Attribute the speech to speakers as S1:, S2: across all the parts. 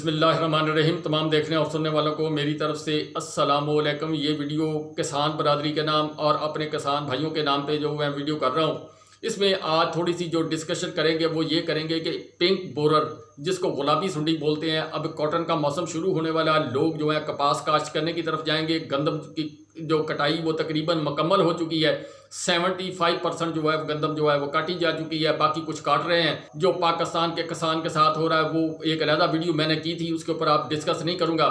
S1: बिस्मिल्लाहिर्रहमानिर्रहीम। तमाम देखने और सुनने वालों को मेरी तरफ से अस्सलामुअलैकुम। ये वीडियो किसान बरादरी के नाम और अपने किसान भाइयों के नाम पे जो मैं वीडियो कर रहा हूँ, इसमें आज थोड़ी सी जो डिस्कशन करेंगे वो ये करेंगे कि पिंक बोरर जिसको गुलाबी सुंडी बोलते हैं, अब कॉटन का मौसम शुरू होने वाला, लोग जो है कपास काश्त करने की तरफ जाएंगे। गंदम की जो कटाई वो तकरीबन मुकम्मल हो चुकी है। 75% जो है गंदम जो है वो काटी जा चुकी है, बाकी कुछ काट रहे हैं। जो पाकिस्तान के किसान के साथ हो रहा है वो एक अलहदा वीडियो मैंने की थी, उसके ऊपर आप डिस्कस नहीं करूंगा।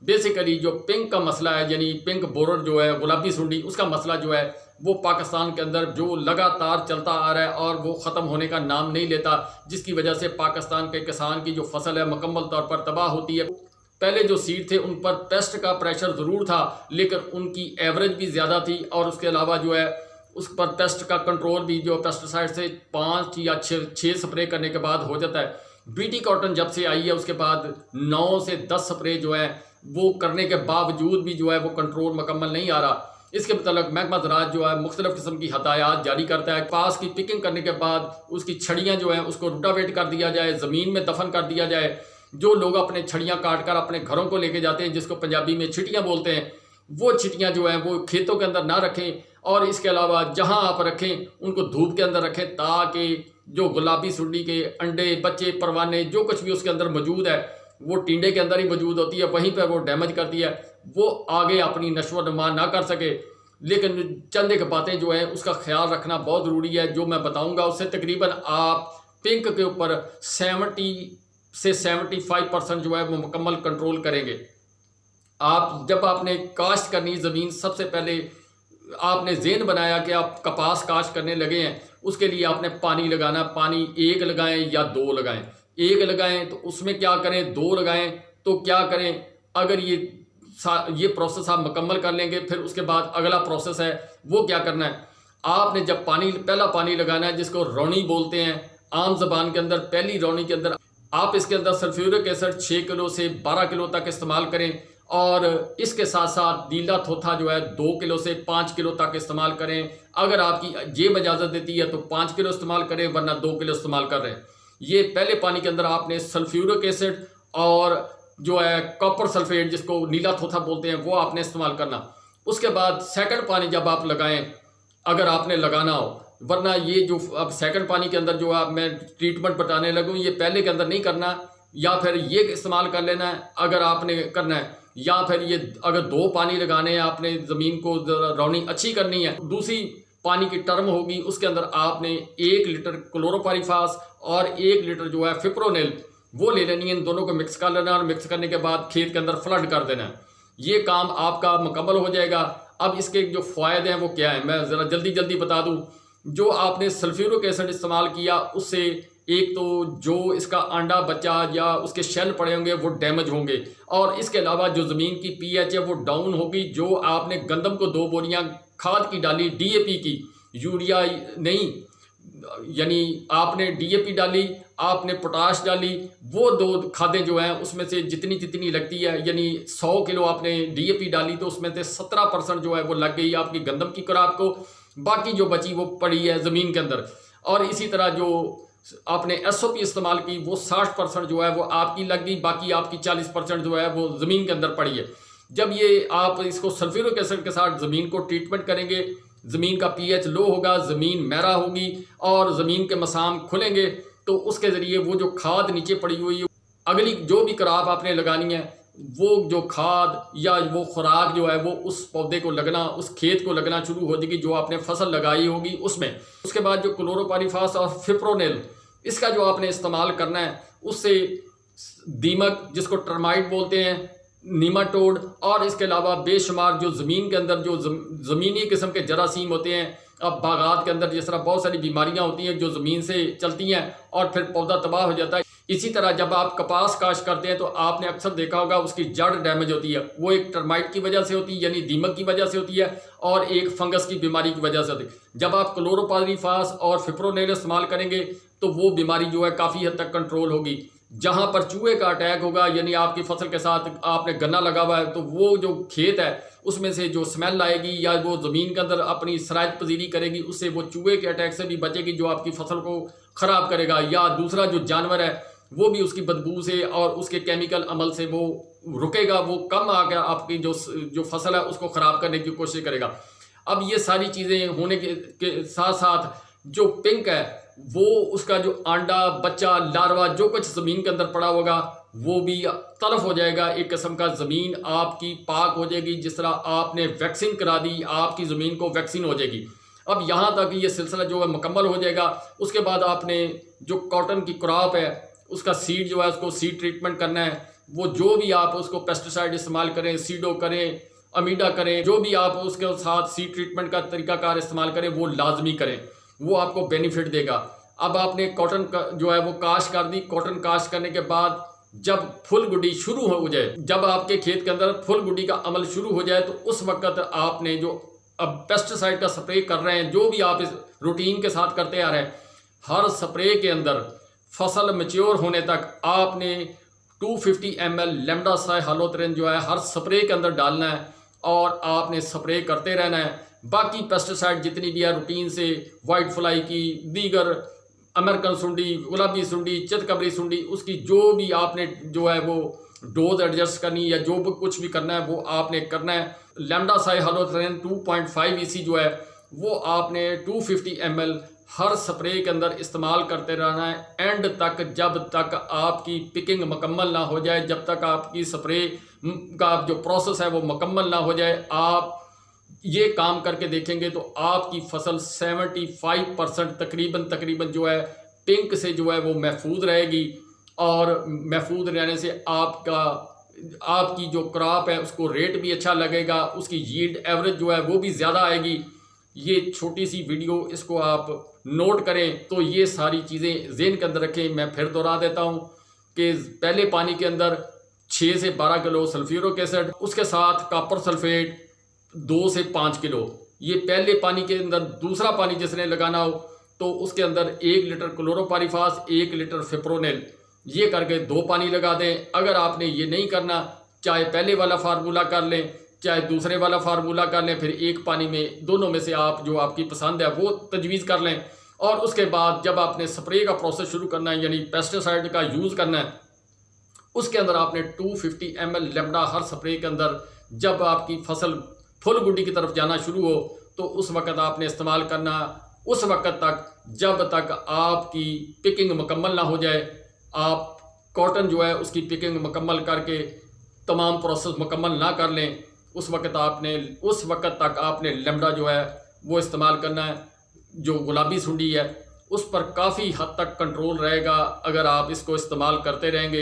S1: बेसिकली जो पिंक का मसला है, यानी पिंक बोरर जो है गुलाबी सुंडी, उसका मसला जो है वो पाकिस्तान के अंदर जो लगातार चलता आ रहा है और वो ख़त्म होने का नाम नहीं लेता, जिसकी वजह से पाकिस्तान के किसान की जो फसल है मुकम्मल तौर पर तबाह होती है। पहले जो सीड थे उन पर पेस्ट का प्रेशर ज़रूर था, लेकिन उनकी एवरेज भी ज़्यादा थी और उसके अलावा जो है उस पर पेस्ट का कंट्रोल भी जो पेस्टिसाइड से 5 या 6 स्प्रे करने के बाद हो जाता है। बीटी कॉटन जब से आई है उसके बाद 9 से 10 स्प्रे जो है वो करने के बावजूद भी जो है वो कंट्रोल मुकम्मल नहीं आ रहा। इसके मतलब महकमा ज़राअत जो है मुख्तलिफ किस्म की हदायत जारी करता है। कपास की पिकिंग करने के बाद उसकी छड़ियाँ जो हैं उसको रोटावेट कर दिया जाए, ज़मीन में दफन कर दिया जाए। जो लोग अपने छड़ियाँ काट कर अपने घरों को लेके जाते हैं, जिसको पंजाबी में छिटियाँ बोलते हैं, वो छिटियाँ जो हैं वो खेतों के अंदर ना रखें। और इसके अलावा जहाँ आप रखें उनको धूप के अंदर रखें, ताकि जो गुलाबी सुंडी के अंडे, बच्चे, परवाने, जो कुछ भी उसके अंदर मौजूद है वो टिंडे के अंदर ही मौजूद होती है, वहीं पर वो डैमेज करती है, वो आगे अपनी नशो नमा ना कर सके। लेकिन चंद एक बातें जो है उसका ख्याल रखना बहुत ज़रूरी है, जो मैं बताऊंगा उससे तकरीबन आप पिंक के ऊपर 70 से 75% जो है वो मुकम्मल कंट्रोल करेंगे। आप जब आपने काश्त करनी ज़मीन, सबसे पहले आपने ज़हन बनाया कि आप कपास काश्त करने लगे हैं, उसके लिए आपने पानी लगाना। पानी 1 लगाएं या 2 लगाएं। 1 लगाएं तो उसमें क्या करें, 2 लगाएं तो क्या करें। अगर ये प्रोसेस आप मुकम्मल कर लेंगे, फिर उसके बाद अगला प्रोसेस है वो क्या करना है। आपने जब पहला पानी लगाना है, जिसको रौनी बोलते हैं आम जबान के अंदर, पहली रौनी के अंदर आप इसके अंदर सल्फ्यूरिक एसिड 6 किलो से 12 किलो तक इस्तेमाल करें। और इसके साथ साथ नीला थोथा जो है 2 किलो से 5 किलो तक इस्तेमाल करें। अगर आपकी जेब इजाज़त देती है तो 5 किलो इस्तेमाल करें, वरना 2 किलो इस्तेमाल कर रहे हैं। ये पहले पानी के अंदर आपने सल्फ्यूरिक एसिड और जो है कॉपर सल्फेट, जिसको नीला थोथा बोलते हैं, वो आपने इस्तेमाल करना। उसके बाद सेकंड पानी जब आप लगाएं, अगर आपने लगाना हो, वरना ये जो अब सेकंड पानी के अंदर जो आप मैं ट्रीटमेंट बताने लगूँ, ये पहले के अंदर नहीं करना, या फिर ये इस्तेमाल कर लेना है अगर आपने करना है, या फिर ये अगर 2 पानी लगाने हैं, आपने ज़मीन को रौनी अच्छी करनी है, दूसरी पानी की टर्म होगी, उसके अंदर आपने 1 लीटर क्लोरोपाइरीफास और 1 लीटर जो है फिप्रोनिल वो ले लेनी है। इन दोनों को मिक्स कर लेना और मिक्स करने के बाद खेत के अंदर फ्लड कर देना है। ये काम आपका मुकम्मल हो जाएगा। अब इसके जो फ़ायदे हैं वो क्या है, मैं ज़रा जल्दी बता दूँ। जो आपने सल्फ्यूरिक एसिड इस्तेमाल किया, उससे एक तो जो इसका अंडा बच्चा या उसके शेल पड़े होंगे वो डैमेज होंगे, और इसके अलावा जो ज़मीन की पीएच है वो डाउन होगी। जो आपने गंदम को 2 बोरियां खाद की डाली, डीएपी की, यूरिया नहीं, यानी आपने डीएपी डाली, आपने पोटाश डाली, वो 2 खादें जो हैं उसमें से जितनी लगती है, यानी 100 किलो आपने डीएपी डाली तो उसमें से 17% जो है वो लग गई आपकी गंदम की खुराक को, बाकी जो बची वो पड़ी है ज़मीन के अंदर। और इसी तरह जो आपने एसओपी इस्तेमाल की वो 60% जो है वो आपकी लग गई, बाकी आपकी 40% जो है वो ज़मीन के अंदर पड़ी है। जब ये आप इसको सल्फ्यूरिक एसिड के साथ ज़मीन को ट्रीटमेंट करेंगे, ज़मीन का पीएच लो होगा, ज़मीन मैरा होगी और ज़मीन के मसाम खुलेंगे, तो उसके ज़रिए वो जो खाद नीचे पड़ी हुई है, अगली जो भी क्रॉप आपने लगानी है, वो जो खाद या वो खुराक जो है वो उस पौधे को लगना, उस खेत को लगना शुरू हो जाएगी जो आपने फसल लगाई होगी उसमें। उसके बाद जो क्लोरोपाइरीफास और फिप्रोनिल, इसका जो आपने इस्तेमाल करना है, उससे दीमक, जिसको टर्माइट बोलते हैं, नीमाटोड, और इसके अलावा बेशुमार जो ज़मीन के अंदर जो ज़मीनी किस्म के जरासीम होते हैं। अब बागात के अंदर जिस तरह बहुत सारी बीमारियां होती हैं जो ज़मीन से चलती हैं और फिर पौधा तबाह हो जाता है। इसी तरह जब आप कपास काश्त करते हैं तो आपने अक्सर देखा होगा उसकी जड़ डैमेज होती है, वो एक टर्माइट की वजह से होती है, यानी दीमक की वजह से होती है, और एक फंगस की बीमारी की वजह से होती है। जब आप क्लोरोपाइरीफास और फिप्रोनिल इस्तेमाल करेंगे तो वो बीमारी जो है काफ़ी हद तक कंट्रोल होगी। जहाँ पर चूहे का अटैक होगा, यानी आपकी फसल के साथ आपने गन्ना लगा हुआ है, तो वो जो खेत है उसमें से जो स्मेल आएगी या वो ज़मीन के अंदर अपनी सरायत पजीरी करेगी, उससे वो चूहे के अटैक से भी बचेगी जो आपकी फसल को ख़राब करेगा। या दूसरा जो जानवर है वो भी उसकी बदबू से और उसके केमिकल अमल से वो रुकेगा, वो कम आकर आपकी जो फसल है उसको ख़राब करने की कोशिश करेगा। अब ये सारी चीज़ें होने के साथ साथ जो पिंक है वो उसका जो अंडा, बच्चा, लार्वा जो कुछ ज़मीन के अंदर पड़ा होगा वो भी तलफ हो जाएगा। एक किस्म का ज़मीन आपकी पाक हो जाएगी, जिस तरह आपने वैक्सीन करा दी, आपकी ज़मीन को वैक्सीन हो जाएगी। अब यहाँ तक ये सिलसिला जो है मुकम्मल हो जाएगा। उसके बाद आपने जो कॉटन की क्रॉप है उसका सीड जो है उसको सीड ट्रीटमेंट करना है। वो जो भी आप उसको पेस्टिसाइड इस्तेमाल करें, सीडो करें, अमीडा करें, जो भी आप उसके साथ सीड ट्रीटमेंट का तरीकाकार इस्तेमाल करें वो लाजमी करें, वो आपको बेनिफिट देगा। अब आपने कॉटन का जो है वो काश्त कर दी। कॉटन काश्त करने के बाद जब फुल गुडी शुरू हो जाए, जब आपके खेत के अंदर फुल गुडी का अमल शुरू हो जाए, तो उस वक्त आपने जो अब पेस्टिसाइड का स्प्रे कर रहे हैं, जो भी आप इस रूटीन के साथ करते आ रहे हैं, हर स्प्रे के अंदर फसल मैच्योर होने तक आपने 250 ml लेमडासाइहालोथरिन जो है हर स्प्रे के अंदर डालना है और आपने स्प्रे करते रहना है। बाकी पेस्टिसाइड जितनी भी है रूटीन से, वाइट फ्लाई की, दीगर अमेरिकन सुंडी, गुलाबी सुंडी, चितकबरी सुंडी, उसकी जो भी आपने जो है वो डोज एडजस्ट करनी या जो भी कुछ भी करना है वो आपने करना है। लेमडासाइहालोथरिन 2.5 EC जो है वो आपने 250 ml हर स्प्रे के अंदर इस्तेमाल करते रहना है एंड तक, जब तक आपकी पिकिंग मुकम्मल ना हो जाए, जब तक आपकी स्प्रे का जो प्रोसेस है वो मुकम्मल ना हो जाए। आप ये काम करके देखेंगे तो आपकी फसल 75% तकरीबन जो है पिंक से जो है वो महफूज रहेगी और महफूज रहने से आपकी जो क्रॉप है उसको रेट भी अच्छा लगेगा, उसकी यील्ड एवरेज जो है वो भी ज़्यादा आएगी। ये छोटी सी वीडियो, इसको आप नोट करें तो ये सारी चीज़ें ज़हन के अंदर रखें। मैं फिर दोहरा देता हूँ कि पहले पानी के अंदर 6 से 12 किलो सल्फ्यूरिक एसिड, उसके साथ कॉपर सल्फेट 2 से 5 किलो, ये पहले पानी के अंदर। दूसरा पानी जिसने लगाना हो तो उसके अंदर 1 लीटर क्लोरोपाइरीफास, 1 लीटर फिप्रोनिल, ये करके 2 पानी लगा दें। अगर आपने ये नहीं करना, चाहे पहले वाला फार्मूला कर लें चाहे दूसरे वाला फार्मूला कर लें, फिर एक पानी में दोनों में से आप जो आपकी पसंद है वो तजवीज़ कर लें। और उसके बाद जब आपने स्प्रे का प्रोसेस शुरू करना है, यानी पेस्टिसाइड का यूज़ करना है, उसके अंदर आपने 250 ml लेमडा हर स्प्रे के अंदर, जब आपकी फसल फुल गुडी की तरफ जाना शुरू हो तो उस वक्त आपने इस्तेमाल करना, उस वक्त तक जब तक आपकी पिकिंग मुकम्मल ना हो जाए। आप कॉटन जो है उसकी पिकिंग मुकम्मल करके तमाम प्रोसेस मुकम्मल ना कर लें, उस वक्त तक आपने लेमडा जो है वो इस्तेमाल करना है। जो गुलाबी सुंडी है उस पर काफ़ी हद तक कंट्रोल रहेगा अगर आप इसको इस्तेमाल करते रहेंगे।